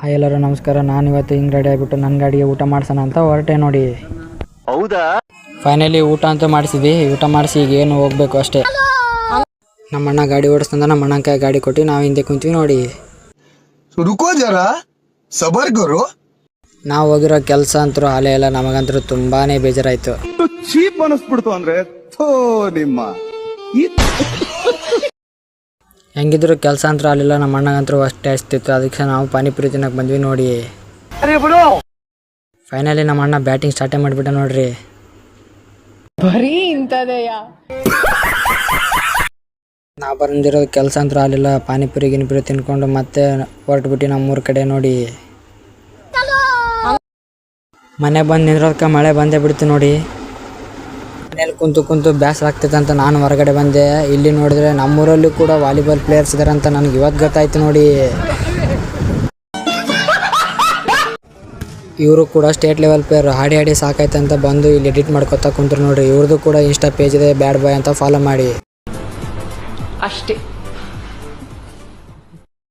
Hi ಎಲ್ಲರೂ ನಮಸ್ಕಾರ. ನಾನು ಇವತ್ತು ಹಿಂಗೆ ರೆಡಿ ಆಗಿಬಿಟ್ಟು ನನ್ನ ಗಾಡಿಗೆ ಊಟ ಮಾಡ್ಸೋಣ ಅಂತ ಹೊರಟೆ ನೋಡಿ. ಹೌದಾ? ಫೈನಲಿ ಊಟ ಅಂತೂ ಮಾಡಿಸಿದ್ವಿ. ಊಟ ಮಾಡಿಸಿ ಈಗ ಏನು ಹೋಗ್ಬೇಕು ಅಷ್ಟೇ. ನಮ್ಮ ಅಣ್ಣ ಗಾಡಿ ಓಡಿಸ್ತಂದ ನಮ್ಮ ಅಣ್ಣನ ಕೈ ಗಾಡಿ ಕೊಟ್ಟು ನಾವು ಹಿಂದೆ ಕುಂತೀವಿ ನೋಡಿ. ರುಕೋ ಜರ ಸಬರ್ ಕರೋ. ನಾವು ಹೋಗಿರೋ ಕೆಲಸ ಅಂತೂ ಅಲೆ ಎಲ್ಲ ನಮಗಂತೂ ತುಂಬಾನೇ ಬೇಜಾರಾಯ್ತು. ಚೀಪ್ ಅನಿಸ್ಬಿಡ್ತು ಅಂದ್ರೆ ನಿಮ್ಮ ಹೆಂಗಿದ್ರು ಕೆಲಸ ಅಂತೂ ಅಲ್ಲಿಲ್ಲ. ನಮ್ಮ ಅಣ್ಣಗಂತೂ ಅಷ್ಟೇ ಅಷ್ಟಿತ್ತು. ಅದಕ್ಕೆ ನಾವು ಪಾನಿಪುರಿ ತಿನ್ನಕ್ಕೆ ಬಂದ್ವಿ ನೋಡಿ. ಫೈನಲಿ ನಮ್ಮ ಅಣ್ಣ ಬ್ಯಾಟಿಂಗ್ ಸ್ಟಾರ್ಟೇ ಮಾಡಿಬಿಟ್ಟ ನೋಡ್ರಿ. ಬರೀ ಇಂಥದೆಯ ನಾವು ಬಂದಿರೋದು ಕೆಲಸ ಅಂತೂ ಅಲ್ಲಿಲ್ಲ. ಪಾನಿಪುರಿ ಗಿನಿಪುರಿ ತಿನ್ಕೊಂಡು ಮತ್ತೆ ಹೊರಟ್ಬಿಟ್ಟು ನಮ್ಮೂರ ಕಡೆ ನೋಡಿ. ಮನೆ ಬಂದು ನಿಂದ್ರೋದಕ್ಕೆ ಮಳೆ ಬಂದೇ ಬಿಡ್ತು ನೋಡಿ. ಮನೇಲಿ ಕುಂತು ಬೇಸರ ಆಗ್ತೈತೆ ಅಂತ ನಾನು ಹೊರಗಡೆ ಬಂದೆ. ಇಲ್ಲಿ ನೋಡಿದ್ರೆ ನಮ್ಮೂರಲ್ಲಿ ಕೂಡ ವಾಲಿಬಾಲ್ ಪ್ಲೇಯರ್ಸ್ ಇದ್ದಾರೆ ಅಂತ ನನಗೆ ಇವತ್ತು ಗೊತ್ತಾಯ್ತು ನೋಡಿ. ಇವರು ಕೂಡ ಸ್ಟೇಟ್ ಲೆವೆಲ್ ಪ್ಲೇಯರ್. ಹಾಡಿ ಸಾಕಾಯ್ತು ಅಂತ ಬಂದು ಇಲ್ಲಿ ಎಡಿಟ್ ಮಾಡ್ಕೊತಾ ಕುಂತ್ರು ನೋಡ್ರಿ. ಇವ್ರದ್ದು ಕೂಡ ಇನ್ಸ್ಟಾ ಪೇಜ್ ಇದೆ, ಬ್ಯಾಡ್ ಬಾಯ್ ಅಂತ ಫಾಲೋ ಮಾಡಿ ಅಷ್ಟೇ.